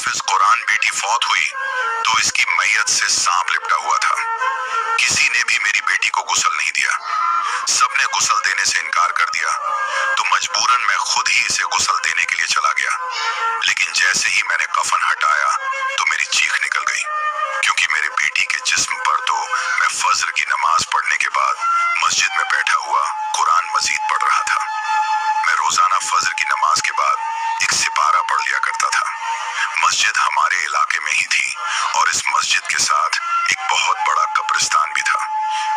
हाफिज कुरान बेटी फौत हुई तो इसकी मैयत से सांप लिपटा हुआ था। किसी ने भी मेरी बेटी को गुस्ल नहीं दिया। सबने गुस्ल देने से इनकार कर दिया तो मजबूरन मैं खुद ही इसे गुस्ल देने के लिए चला गया। लेकिन जैसे ही मैंने कफन हटाया तो मेरी चीख निकल गई, क्योंकि मेरे बेटी के जिस्म पर तो मैं फज्र की नमाज पढ़ने के बाद मस्जिद में बैठा हुआ कुरान मजीद पढ़ रहा था। मैं रोजाना फज्र की नमाज के बाद एक सिपारा पढ़ लिया करता था। मस्जिद हमारे इलाके में ही थी और इस मस्जिद के साथ एक बहुत बड़ा कब्रिस्तान भी था।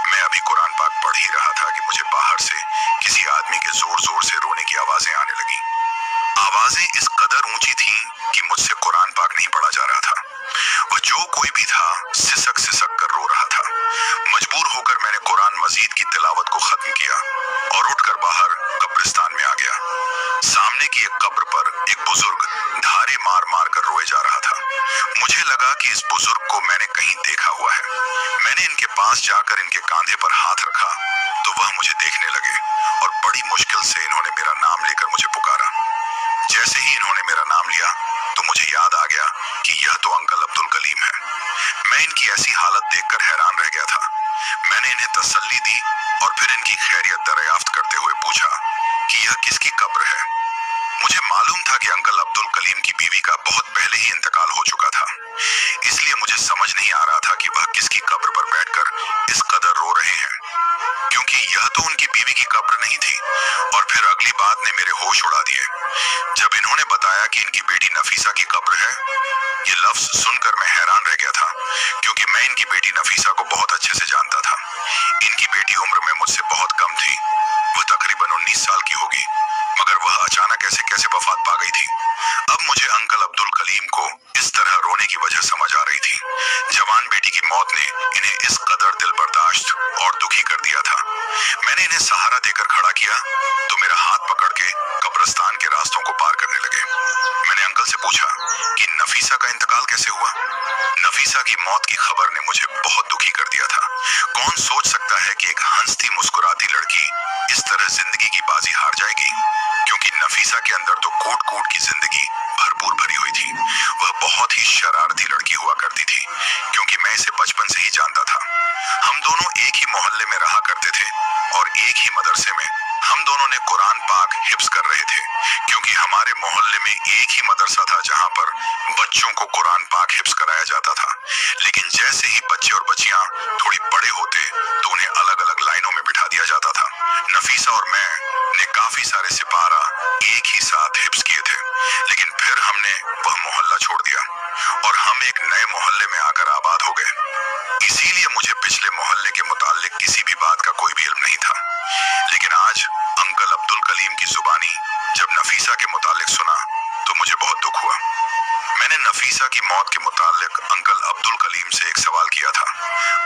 मैं अभी कुरान पाक पढ़ ही रहा था कि मुझे बाहर से किसी आदमी के जोर जोर से रोने की आवाजें आने लगी। आवाजें इस कदर ऊंची थीं कि मुझसे कुरान पाक नहीं पढ़ा जा रहा था। वह जो कोई भी था सिसक सिसक कर रो रहा था। मजबूर होकर मैंने कुरान मजीद की तिलावत को खत्म किया और उठकर बाहर कब्रिस्तान में आ गया। सामने की एक कब्र पर एक बुजुर्ग धारे मार मार कर रोए जा रहा था। मुझे लगा कि इस बुजुर्ग को मैंने कहीं देखा हुआ है। मैंने इनके पास जाकर इनके कांधे पर हाथ रखा तो वह मुझे देखने लगे और बड़ी मुश्किल से इन्होंने मेरा नाम लेकर मुझे पुकारा। जैसे ही इन्होंने मेरा नाम लिया तो मुझे याद आ गया कि यह तो अंकल अब्दुल कलीम है। मैं इनकी ऐसी हालत देखकर हैरान रह गया था। मैंने इन्हें तसल्ली दी और फिर इनकी खैरियत दरियाफ्त करते हुए पूछा कि यह किसकी कब्र है। मुझे मालूम था कि अंकल अब्दुल कलीम की बीवी का बहुत पहले ही इंतकाल हो चुका था, इसलिए मुझे समझ नहीं आ रहा था कि वह किसकी कब्र पर बैठकर इस कदर रो रहे हैं, क्योंकि यह तो उनकी बीवी की कब्र नहीं थी। और फिर अगली बात ने मेरे होश उड़ा दिए। जब इन्होंने बताया कि इनकी बेटी नफीसा की कब्र है, ये लफ्ज सुनकर मैं हैरान रह गया था, क्योंकि मैं इनकी बेटी नफीसा को बहुत अच्छे से जानता था। इनकी बेटी उम्र में मुझसे बहुत कम थी। वह तकरीबन 19 साल की होगी, मगर वह अचानक ऐसे कैसे वफात पा गई थी। अब मुझे अंकल अब्दुल कलीम को इस तरह रोने की वजह समझ आ रही थी। जवान बेटी की मौत ने इन्हें इस कदर दिल बर्दाश्त और दुखी कर दिया था। मैंने इन्हें सहारा देकर खड़ा किया तो मेरा हाथ पकड़ के कब्रिस्तान के रास्तों को पार करने लगे। मैंने अंकल से पूछा कि नफीसा का इंतकाल कैसे हुआ। नफीसा की मौत की खबर ने मुझे बहुत दुखी कर दिया था। कौन सोच सकता है कि एक हंसती मुस्कुराती लड़की इस तरह जिंदगी की बाजी हार जाएगी, क्योंकि नफीसा के अंदर तो कूट कूट की जिंदगी भरपूर भरी हुई थी। वह बहुत ही शरारती लड़की हुआ करती थी, क्योंकि मैं इसे बचपन से ही जानता था। हम दोनों एक ही मोहल्ले में रहा करते थे और एक ही मदरसे में हम दोनों ने कुरान पाक हिफ्ज कर रहे थे, क्योंकि हमारे मोहल्ले में एक ही मदरसा था जहां पर बच्चों को कुरान पाक हिफ्ज कराया जाता था। लेकिन जैसे ही बच्चे और बच्चियां थोड़ी बड़े होते तो उन्हें अलग अलग लाइनों में बिठा दिया जाता था। नफीसा और मैं ने काफी सारे सिपारा एक ही साथ हिफ्ज किए थे, लेकिन फिर हमने वह मोहल्ला छोड़ दिया और हम एक नए मोहल्ले में आकर आबाद हो गए। इसीलिए मुझे पिछले मोहल्ले के मुताल्लिक किसी भी बात का कोई भी इल्म नहीं था। लेकिन आज अंकल अब्दुल कलीम की जुबानी जब नफीसा के मुताल्लिक सुना तो मुझे बहुत दुख हुआ। मैंने नफीसा की मौत के मुताल्लिक अंकल अब्दुल कलीम से एक सवाल किया था।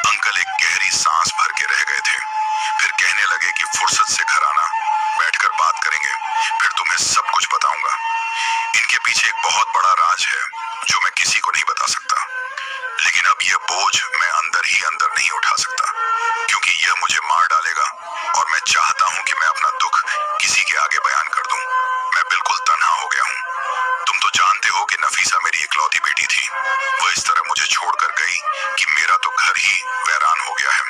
अंकल एक गहरी सांस भर के रह गए थे, फिर कहने लगे कि फुर्सत से घर आना, बैठकर बात करेंगे, फिर तुम्हें सब कुछ बताऊंगा। इनके पीछे एक बहुत बड़ा राज है जो मैं किसी को नहीं बता सकता, लेकिन अब यह बोझ मैं अंदर ही अंदर नहीं उठा सकता, क्योंकि यह मुझे मार डालेगा और मैं चाहता हूं कि मैं अपना दुख किसी के आगे बयान कर दूं। मैं बिल्कुल तन्हा हो गया हूं। तुम तो जानते हो कि नफीसा मेरी इकलौती बेटी थी। वह इस तरह मुझे छोड़कर गई कि मेरा तो घर ही वीरान हो गया है।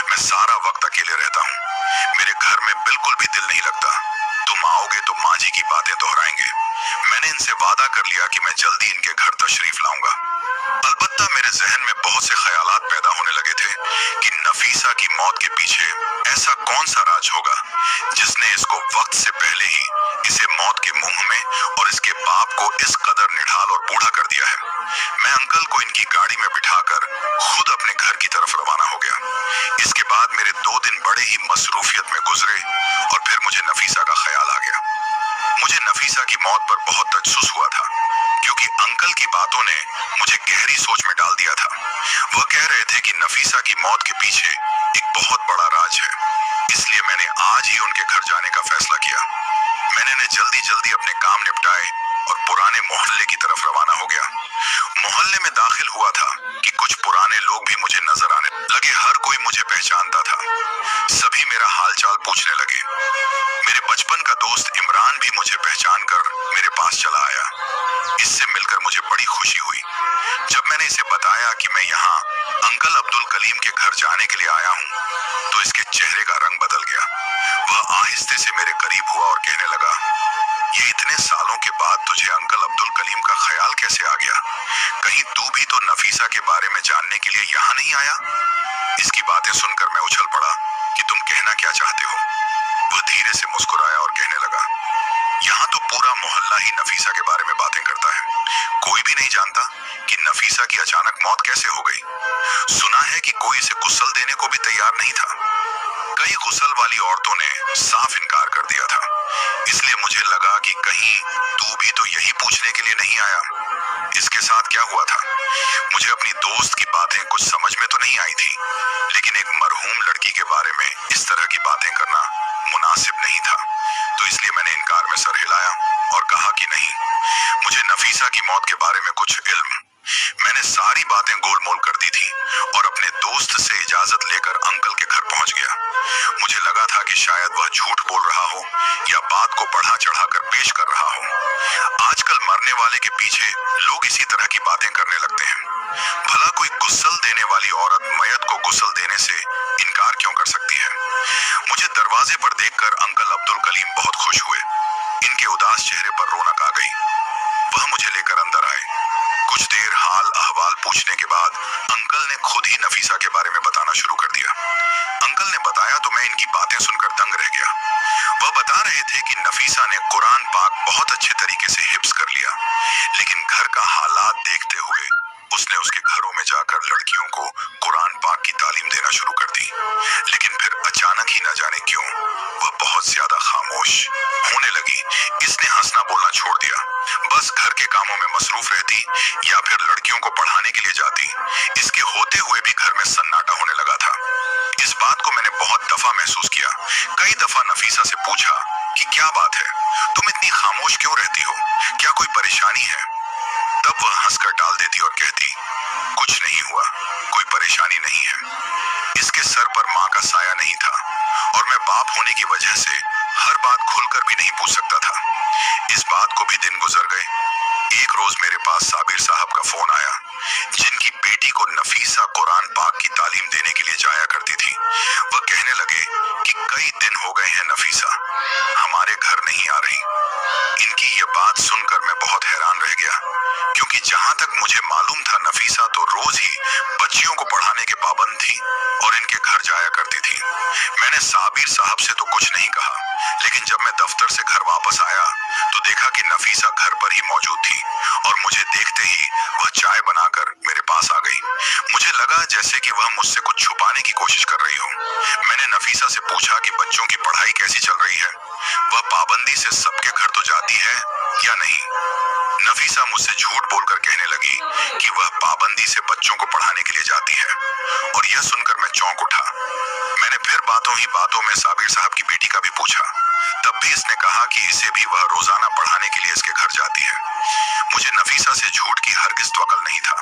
मैं सारा वक्त अकेले रहता हूँ। मेरे घर में बिल्कुल भी दिल नहीं लगता। तुम आओगे तो माँ जी की बातें दोहराएंगे। मैंने इनसे वादा कर लिया कि मैं जल्दी इनके घर तशरीफ लाऊंगा। अलबत्ता मेरे जहन में बहुत से ख्यालात पैदा होने लगे थे कि नफीसा की मौत के पीछे ऐसा कौन सा राज होगा जिसने इसको वक्त से पहले ही इसे मौत के मुंह में और इसके बाप को इस कदर निढाल और बूढ़ा कर दिया है। मैं अंकल को इनकी गाड़ी में बिठाकर खुद अपने घर की तरफ रवाना हो गया। इसके बाद मेरे 2 दिन बड़े ही मसरूफियत में गुजरे और फिर मुझे नफीसा का ख्याल आ गया। मुझे नफीसा की मौत पर बहुत तजस्सुस हुआ था, क्योंकि अंकल की बातों ने मुझे गहरी सोच में डाल दिया था। वह कह रहे थे कि नफीसा की मौत के पीछे एक बहुत बड़ा राज है, इसलिए मैंने आज ही उनके घर जाने का फैसला किया। मैंने इन्हें जल्दी जल्दी अपने काम निपटाए और पुराने मोहल्ले की तरफ रवाना हो गया। मोहल्ले में दाखिल हुआ था कि कुछ पुराने लोग भी मुझे नजर आने लगे। हर कोई मुझे पहचानता था। सभी मेरा हालचाल पूछने लगे। मेरे बचपन का दोस्त इमरान भी मुझे पहचान कर मेरे पास चला आया। इससे मिलकर मुझे बड़ी खुशी मैंने इसे बताया कि मैं यहाँ अंकल अब्दुल कलीम के घर जाने के लिए आया हूँ तो इसके चेहरे का रंग बदल गया। वह आहिस्ते से मेरे करीब हुआ और कहने लगा, ये इतने सालों के बाद तुझे अंकल अब्दुल कलीम का ख्याल कैसे आ गया? कहीं तू भी तो नफीसा के बारे में जानने के लिए यहाँ नहीं आया? इसकी बातें सुनकर मैं उछल पड़ा कि तुम कहना क्या चाहते हो? वह धीरे से मुस्कुराया और कहने लगा, यहाँ तो पूरा मोहल्ला ही नफीसा के बारे में बातें करता है। कोई भी नहीं जानता कि नफीसा की अचानक मौत कैसे हो गई। सुना है कि कोई इसे गुस्ल देने को भी तैयार नहीं था। कई गुस्ल वाली औरतों ने साफ इनकार कर दिया था। इसलिए मुझे लगा कि कहीं तू भी तो यही पूछने के लिए नहीं आया। इसके साथ क्या हुआ था? मुझे अपनी दोस्त की बातें कुछ समझ में तो नहीं आई थी, लेकिन एक मरहूम लड़की के बारे में इस तरह की बातें करना मुनासिब नहीं था, तो इसलिए मैंने इनकार में सर हिलाया और कहा कि नहीं, मुझे नफीसा की मौत के बारे में कुछ इल्म। मैंने सारी बातें गोलमोल कर दी थी और अपने दोस्त से इजाजत लेकर अंकल के घर पहुंच गया। मुझे लगा था कि शायद वह झूठ बोल रहा हो या बात को बढ़ा चढ़ाकर पेश कर रहा हो। आजकल मरने वाले के पीछे लोग इसी तरह की बातें करने लगते हैं। भला कोई गुस्ल देने वाली औरत मयत को गुस्ल देने से इनकार क्यों कर सकती है? मुझे दरवाजे पर देखकर अंकल अब्दुल कलीम बहुत खुश हुए। इनके उदास चेहरे पर रौनक आ गई। वह मुझे लेकर अंदर आए। कुछ देर हाल अहवाल पूछने के बाद अंकल ने खुद ही नफीसा के बारे में बताना शुरू कर दिया। अंकल ने बताया तो मैं इनकी बातें सुनकर दंग रह गया। वह बता रहे थे कि नफीसा ने कुरान पाक बहुत अच्छे तरीके से हिफ्ज कर लिया, लेकिन घर का हालात देखते हुए उसने उसके घरों में जाकर लड़कियों को कुरान पाक की तालीम देना शुरू कर दी। लेकिन फिर अचानक ही न जाने क्यों वह बहुत ज्यादा खामोश होने लगी। इसने हंसना बोलना छोड़ दिया, बस घर के कामों में मसरूफ रहती या फिर लड़कियों को पढ़ाने के लिए जाती। इसके होते हुए भी घर में सन्नाटा होने लगा था। इस बात को मैंने बहुत दफा महसूस किया। कई दफा नफीसा से पूछा कि क्या बात है, तुम इतनी खामोश क्यों रहती हो, क्या कोई परेशानी है? तब वह हंसकर टाल देती और कहती, कुछ नहीं हुआ, कोई परेशानी नहीं है। इसके सर पर माँ का साया नहीं था और मैं बाप होने की वजह से हर बात खुलकर भी नहीं पूछ सकता था। इस बात को भी दिन गुजर गए। एक रोज मेरे पास साबिर साहब का फोन आया, जिनकी बेटी को नफीसा कुरान पाक की तालीम देने के लिए जाया करती थी। वह कहने लगे कि कई दिन हो गए हैं नफीसा हमारे घर नहीं आ रही। इनकी ये बात सुनकर मैं बहुत हैरान रह गया, क्योंकि जहां तक मुझे मालूम था नफीसा तो रोज ही बच्चियों को पढ़ाने के पाबंद थी और इनके घर जाया करती थी। मैंने साबिर साहब से तो कुछ नहीं कहा, लेकिन जब मैं दफ्तर से घर वापस आया तो देखा कि नफीसा घर पर ही मौजूद थी और मुझे देखते ही वह चाय बनाकर मेरे पास आ गई। मुझे लगा जैसे कि वह मुझसे कुछ छुपाने की कोशिश कर रही हो। मैंने नफीसा से पूछा कि बच्चों की पढ़ाई कैसी चल रही है, वह पाबंदी से सबके घर तो जाती है या नहीं? नफीसा मुझसे झूठ बोलकर कहने लगी कि वह पाबंदी से बच्चों को पढ़ाने के लिए जाती है, और यह सुनकर मैं चौंक उठा। मैंने फिर बातों ही बातों में साबिर साहब की बेटी का भी पूछा, तब भी इसने कहा कि इसे भी वह रोजाना पढ़ाने के लिए इसके घर जाती है। मुझे नफीसा से झूठ की हरगिज तवक्कुल नहीं था।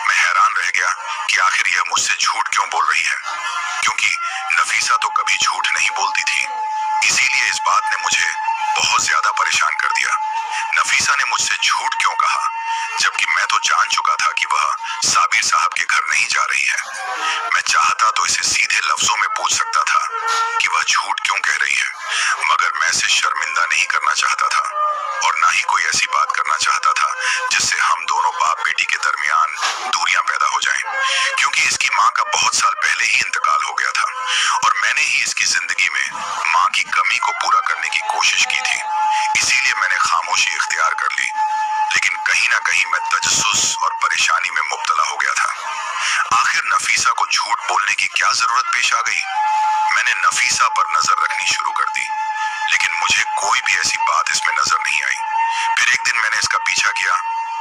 मैं हैरान रह गया कि आखिर यह मुझसे झूठ क्यों बोल रही है, क्योंकि नफीसा तो कभी झूठ नहीं बोलती थी। इसीलिए इस बात ने मुझे बहुत ज्यादा परेशान कर दिया। नफीसा ने मुझसे झूठ क्यों कहा, जबकि मैं तो जान चुका था कि वह साबिर साहब के घर नहीं जा रही है। मैं चाहता तो इसे सीधे लफ्जों में पूछ सकता था कि वह झूठ क्यों कह रही है, मगर मैं इसे शर्मिंदा नहीं करना चाहता था और ना ही कोई ऐसी बात करना चाहता था जिससे हम दोनों बाप बेटी के दरमियान दूरियां पैदा हो जाएं, क्योंकि इसकी माँ का बहुत साल पहले ही इंतकाल हो गया था और मैंने ही इसकी जिंदगी में माँ की कमी को पूरा करने की कोशिश की थी। इसीलिए मैंने खामोशी इख्तियार कर ली, लेकिन कहीं ना कहीं मैं तजस्सुस और परेशानी में मुब्तला हो गया था। आखिर नफीसा को झूठ बोलने की क्या जरूरत पेश आ गई? मैंने नफीसा पर नजर रखनी शुरू कर दी, लेकिन मुझे कोई भी ऐसी बात इसमें नजर नहीं आई। फिर एक दिन मैंने इसका पीछा किया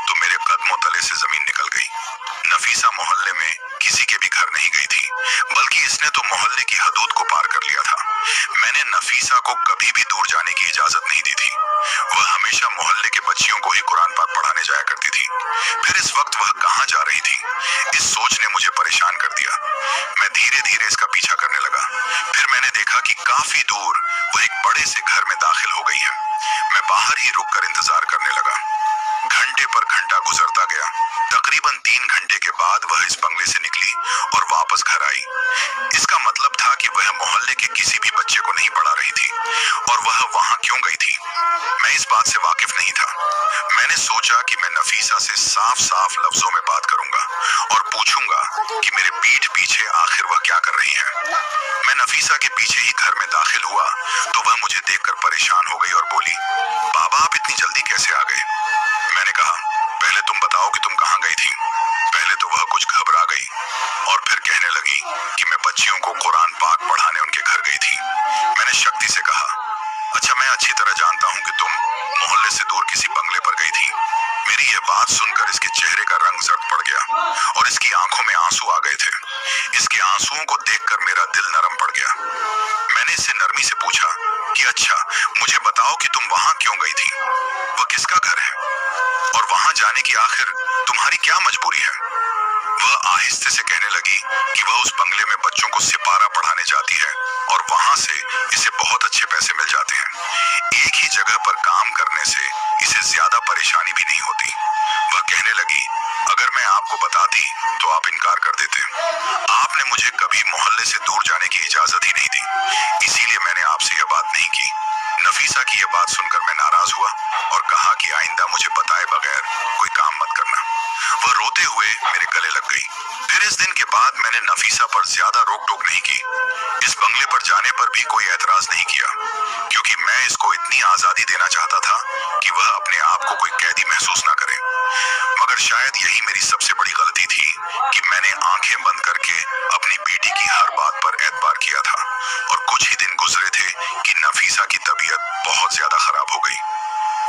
तो मेरे कदमों तले से जमीन निकल गई। नफीसा मोहल्ले में किसी के भी घर नहीं गई थी, बल्कि इसने तो मोहल्ले की हदूद को पार कर लिया था। मैंने नफीसा को कभी भी दूर जाने की इजाजत नहीं दी थी। वह हमेशा मोहल्ले के बच्चियों को ही कुरान पाक पढ़ाने जाया करती थी। फिर इस वक्त वह कहाँ जा रही थी, इस सोच ने मुझे परेशान कर दिया। मैं धीरे धीरे इसका पीछा करने लगा। फिर मैंने देखा कि काफी दूर वह एक बड़े से घर में दाखिल हो गई है। मैं बाहर ही रुककर इंतजार करने लगा। घंटे पर घंटा गुजरता चला गया। तकरीबन 3 घंटे के बाद वह इस बंगले से निकली और वापस घर आई। इसका मतलब था कि वह मोहल्ले के किसी भी बच्चे को नहीं पढ़ा रही थी। और वह वहां क्यों गई थी, मैं इस बात से वाकिफ नहीं था। मैंने सोचा कि मैं नफीसा से साफ साफ लफ्जों में बात करूंगा और पूछूंगा कि मेरे पीठ पीछे आखिर वह क्या कर रही है। मैं नफीसा के पीछे ही घर में दाखिल हुआ तो वह मुझे देखकर परेशान हो गई और बोली, बाबा आप इतनी जल्दी कैसे आ गए? मैंने कहा, पहले तुम बताओ कि तुम कहाँ गई थी। पहले तो वह कुछ घबरा गई और फिर कहने लगी कि मैं बच्चियों को कुरान पाक पढ़ाने उनके घर गई थी। मैंने शक्ति से कहा, अच्छा मैं अच्छी तरह जानता हूँ कि तुम मोहल्ले से दूर किसी बंगले पर गई थी। मेरी यह बात सुनकर इसके चेहरे का रंग जर्द पड़ गया और इसकी आंखों में आंसू आ गए थे। इसके आंसुओं को देखकर मेरा दिल नरम पड़ गया। मैंने इससे नरमी से पूछा कि अच्छा मुझे बताओ कि तुम वहां क्यों गई थी, वह किसका घर है और वहां जाने की आखिर तुम्हारी क्या मजबूरी है? वह आहिस्ते से कहने लगी कि वह उस बंगले में बच्चों को सिपारा पढ़ाने जाती है और वहां से इसे बहुत अच्छे पैसे मिल जाते हैं। एक ही जगह पर काम करने से इसे ज्यादा परेशानी भी नहीं होती। वह कहने लगी, अगर मैं आपको बताती तो आप इनकार कर देते। आपने मुझे कभी मोहल्ले से दूर जाने की इजाजत ही नहीं दी, इसीलिए मैंने आपसे यह बात नहीं की। नफीसा की यह बात सुनकर मैं नाराज हुआ और कहा कि आइंदा मुझे बताए बगैर कोई काम मत करना। वह रोते हुए मेरे गले लग गई। फिर इस दिन के बाद मैंने नफीसा पर ज्यादा रोक टोक नहीं की। इस बंगले पर जाने पर भी कोई एतराज नहीं किया, क्योंकि मैं इसको इतनी आजादी देना चाहता था कि वह अपने आप को कोई कैदी महसूस ना करे। मगर शायद यही मेरी सबसे बड़ी गलती थी कि मैंने आंखें बंद करके अपनी बेटी की हर बात पर एतबार किया था। और कुछ ही दिन गुजरे थे कि नफीसा की तबीयत बहुत ज्यादा खराब हो गई।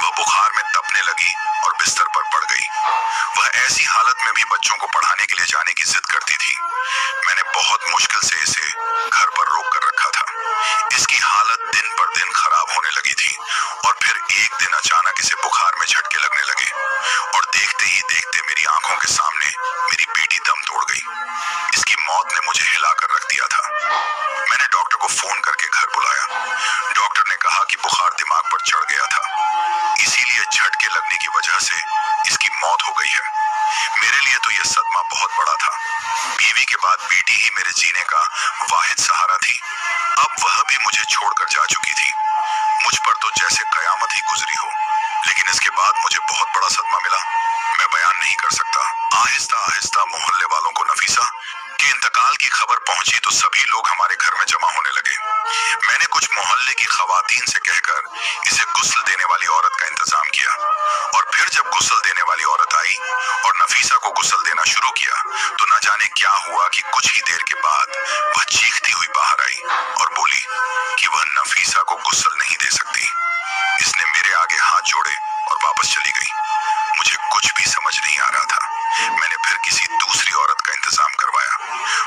वह बुखार में तपने लगी और बिस्तर पर पड़ गई। वह ऐसी हालत में भी बच्चों को पढ़ाने के लिए जाने की जिद करती थी। मैंने बहुत मुश्किल से इसे घर पर रोक कर रखा था। इसकी हालत दिन पर दिन खराब होने लगी थी और फिर एक दिन अचानक इसे बुखार में झटके लगने लगे और देखते ही देखते मेरी आंखों के सामने मेरी बेटी दम तोड़ गई। इसकी मौत ने मुझे हिलाकर रख दिया था। मैंने डॉक्टर को फोन करके घर बुलाया। डॉक्टर ने कहा कि बुखार दिमाग पर चढ़ गया था, इसीलिए झटके लगने की वजह से इसकी मौत हो गई है। मेरे लिए तो यह सदमा बहुत बड़ा था। बीवी के बाद बेटी ही मेरे जीने का वाहिद सहारा थी। अब वह भी मुझे छोड़कर जा चुकी थी। मुझ पर तो जैसे कयामत ही गुजरी हो। लेकिन इसके बाद मुझे बहुत बड़ा सदमा मिला, मैं बयान नहीं कर सकता। आहिस्ता आहिस्ता मोहल्ले वालों को नफीसा के इंतकाल की खबर पहुंची तो सभी लोग हमारे घर में जमा होने लगे। मैंने कुछ मोहल्ले की खवातीन से कहकर इसे गुस्ल देने वाली औरत का इंतजाम किया और फिर जब गुस्ल देने वाली औरत आई और नफीसा को गुस्ल देना शुरू किया तो न जाने क्या हुआ कि कुछ ही देर के बाद वह चीखती हुई बाहर आई और बोली कि वह नफीसा को गुस्ल नहीं दे सकती। इसने मेरे आगे हाथ जोड़े और वापस चली गई। मुझे कुछ भी समझ नहीं आ रहा था। मैंने फिर किसी दूसरी औरत का इंतजाम करवाया।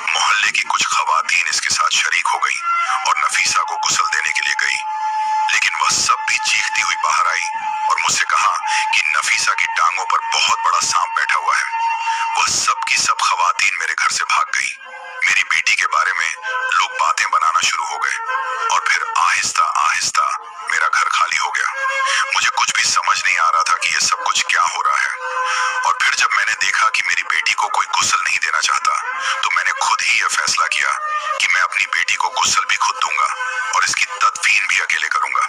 मोहल्ले की कुछ खवातीन इसके साथ शरीक हो गई और नफीसा को गुस्ल देने के लिए गई, लेकिन वह सब भी चीखती हुई बाहर आई और मुझसे कहा कि नफीसा की टांगों पर बहुत बड़ा सांप बैठा हुआ है। वह सब की सब खवातीन मेरे घर से भाग गई। मेरी बेटी के बारे में लोग बातें बनाना शुरू हो गए और फिर आहिस्ता आहिस्ता मेरा घर खाली हो गया। मुझे कुछ भी समझ नहीं आ रहा था कि यह सब कुछ क्या हो रहा है। और फिर जब मैंने देखा कि मेरी बेटी को कोई गुस्ल नहीं देना चाहता तो मैंने खुद ही यह फैसला किया कि मैं अपनी बेटी को गुस्ल भी खुद दूंगा और इसकी तदफीन भी अकेले करूंगा।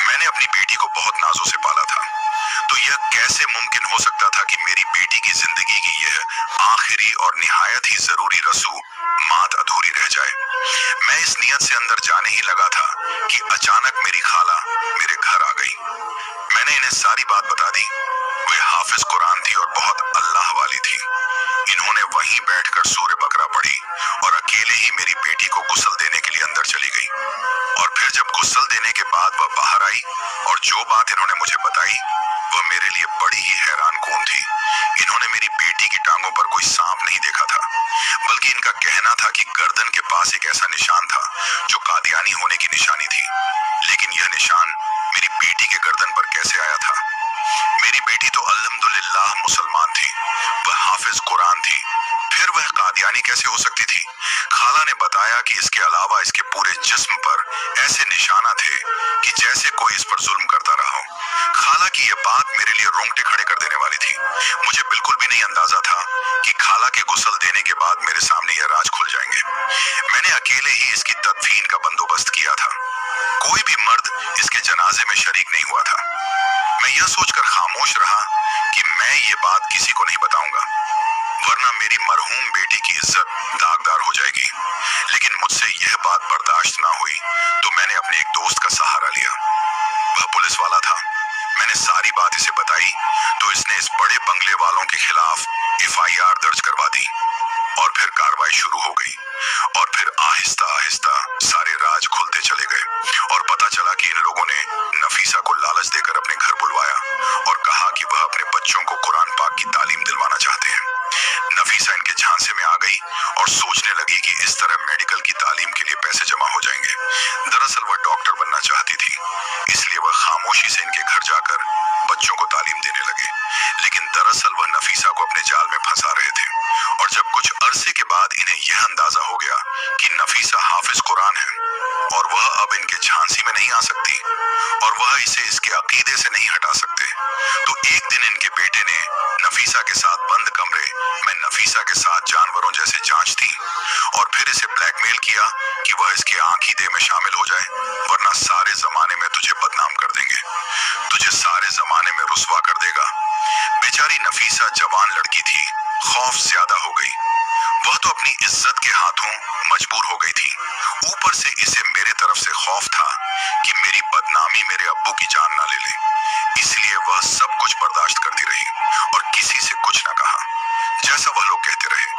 मैंने अपनी बेटी को बहुत नाजों से पाला था, तो यह कैसे मुमकिन हो सकता था कि मेरी बेटी की जिंदगी की यह आखिरी और निहायत ही जरूरी रसूम मात अधूरी रह जाए। मैं इस नियत से अंदर जाने ही लगा था कि अचानक मेरी खाला मेरे घर आ गई। मैंने इन्हें सारी बात बता दी। वे हाफिज कुरान थी और बहुत अल्लाह वाली थी। इन्होंने वहीं बैठकर सूरह बकरा पढ़ी और अकेले ही मेरी बेटी को गुस्ल देने के लिए अंदर चली गई। और फिर जब गुस्ल देने के बाद वह बाहर आई और जो बात इन्होंने मुझे बताई वह मेरे लिए बड़ी ही हैरान कौन थी। इन्होंने मेरी बेटी की टांगों पर कोई सांप नहीं देखा था, बल्कि इनका कहना था कि गर्दन के पास एक ऐसा निशान था जो कादियानी होने की निशानी थी। लेकिन यह निशान मेरी बेटी के गर्दन पर कैसे आया था? मेरी बेटी तो अल्हम्दुलिल्लाह मुसलमान थी, वह हाफिज कुरान थी, फिर वह कादियानी कैसे हो सकती थी? खाला ने बताया कि इसके अलावा इसके पूरे जिस्म पर ऐसे निशाना थे कि जैसे कोई इस पर जुल्म करता रहा हो। खाला की यह बात मेरे मेरे लिए रोंगटे खड़े कर देने वाली थी। मुझे बिल्कुल भी नहीं अंदाजा था कि खाला के गुस्ल देने के बाद मेरे सामने यह राज खुल जाएंगे। मैंने अकेले ही इसकी तदफीन का बंदोबस्त किया था। कोई भी मर्द इसके जनाजे में शरीक नहीं हुआ था। मैं यह सोचकर खामोश रहा कि मैं ये बात किसी को नहीं बताऊंगा, वरना मेरी मरहूम बेटी की इज्जत दागदार हो जाएगी। लेकिन मुझसे यह बात बर्दाश्त ना हुई तो मैंने अपने एक दोस्त का सहारा लिया। वह पुलिस वाला था। मैंने सारी बात इसे बताई तो इसने इस बड़े बंगले वालों के खिलाफ FIR दर्ज करवा दी और फिर कार्रवाई शुरू हो गई। और फिर आहिस्ता आहिस्ता सारे राज खुलते चले गए और पता चला कि इन लोगों ने नफीसा को लालच देकर अपने घर बुलवाया और कहा कि वह अपने बच्चों को कुरान पाक की तालीम दिलवाना चाहते हैं। नफीसा इनके झांसे में आ गई और सोचने लगी कि इस तरह मेडिकल की तालीम के लिए पैसे जमा हो जाएंगे। दरअसल वह डॉक्टर बनना चाहती थी, इसलिए वह खामोशी से इनके घर जाकर बच्चों को तालीम देने लगे। लेकिन दरअसल वह नफीसा को अपने जाल में फंसा रहे थे। और जब कुछ अरसे के बाद इन्हें यह अंदाजा हो गया कि नफीसा हाफिज कुरान है और वह अब इनके झांसी में नहीं आ सकती और वह इसे इसके अकीदे से नहीं हटा सकते, तो एक दिन इनके बेटे ने नफीसा के साथ बंद कमरे में नफीसा के साथ जानवरों जैसे जांच दी और फिर इसे ब्लैकमेल किया कि वह इसके आंखीदे में शामिल हो जाए, वरना सारे जमाने में तुझे बदनाम कर देंगे, तुझे सारे जमाने में रुस्वा कर देगा। बेचारी नफीसा जवान लड़की थी, खौफ ज्यादा हो गई। वह तो अपनी इज्जत के हाथों मजबूर हो गई थी, ऊपर से इसे मेरे तरफ से खौफ था कि मेरी बदनामी मेरे अब्बू की जान ना ले ले। इसलिए वह सब कुछ बर्दाश्त करती रही और किसी से कुछ ना कहा। जैसा वह लोग कहते रहे,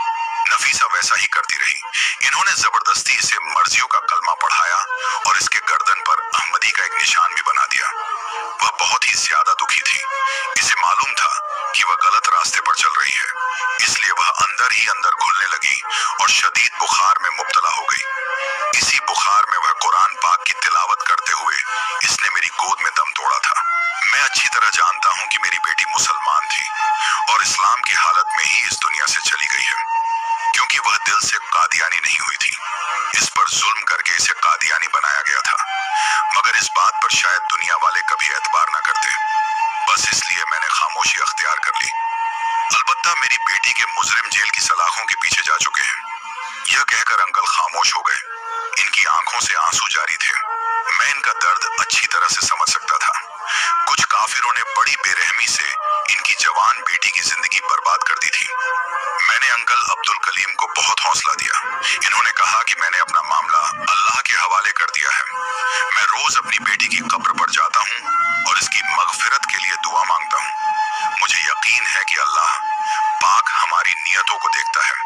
नफीसा वैसा ही करती रही। इन्होंने जबरदस्ती इसे मर्जियों का कलमा पढ़ाया और इसके गर्दन पर अहमदी का एक निशान भी बना दिया। वह बहुत ही ज्यादा दुखी थी। इसे मालूम था कि वह गलत रास्ते पर चल रही है, इसलिए वह अंदर ही अंदर घुलने लगी और शदीद बुखार में मुब्तला हो गई। इसी बुखार में वह कुरान पाक की तिलावत करते हुए इसने मेरी गोद में दम तोड़ा था। मैं अच्छी तरह जानता हूं कि मेरी बेटी मुसलमान थी और इस्लाम की हालत में ही इस दुनिया से चली गई है, क्योंकि वह दिल से कादियानी नहीं हुई थी। इस पर जुल्म करके इसे कादियानी बनाया गया था, मगर इस बात पर शायद दुनिया वाले कभी एतबार न करते। बस इसलिए मैंने खामोशी अख्तियार कर ली। अलबत्ता मेरी बेटी के मुजरिम जेल की सलाखों के पीछे जा चुके हैं। यह कहकर अंकल खामोश हो गए। इनकी आंखों से आंसू जारी थे। मैं इनका दर्द अच्छी तरह से समझ सकता था। कुछ काफिरों ने बड़ी बेरहमी से इनकी जवान बेटी की जिंदगी बर्बाद कर दी थी। मैंने अंकल अब्दुल कलीम को बहुत हौसला दिया। इन्होंने कहा कि मैंने अपना मामला अल्लाह के हवाले कर दिया है। मैं रोज अपनी बेटी की कब्र पर जाता हूँ और इसकी मगफिरत के लिए दुआ मांगता हूँ। मुझे यकीन है कि अल्लाह पाक हमारी नियतों को देखता है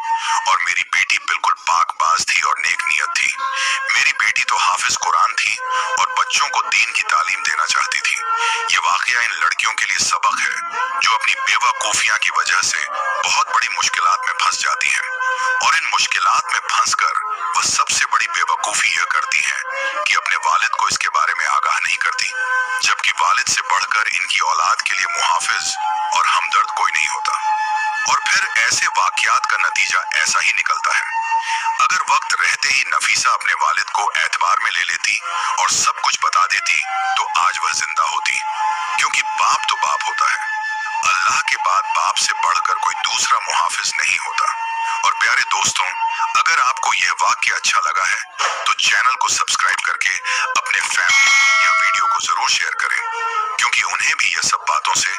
और मेरी बेटी बिल्कुल पाकबाज थी और नेक नियत थी। मेरी बेटी तो हाफिज कुरान थी और बच्चों को दीन की तालीम देना चाहती थी। ये वाकया इन लड़कियों के लिए सबक है जो अपनी बेवकूफियां की वजह से बहुत बड़ी मुश्किलात में फंस जाती हैं, और इन मुश्किलात में फंसकर वह सबसे बड़ी बेवकूफी यह करती हैं कि अपने वालिद को इसके बारे में आगाह नहीं करती, जबकि वालिद से बढ़कर इनकी औलाद के लिए मुहाफिज और हमदर्द कोई नहीं होता। और फिर ऐसे वाकयात का नतीजा ऐसा ही निकलता है। अगर वक्त रहते ही नफीसा अपने वालिद को एतबार में ले लेती और सब कुछ बता देती तो आज वह जिंदा होती, क्योंकि बाप तो बाप होता है। अल्लाह के बाद बाप से बढ़कर कोई दूसरा मुहाफिज नहीं होता। और प्यारे दोस्तों, अगर आपको यह वाक्य अच्छा लगा है तो चैनल को सब्सक्राइब करके अपने फैमिली या वीडियो को जरूर शेयर करें, क्योंकि उन्हें भी यह सब बातों से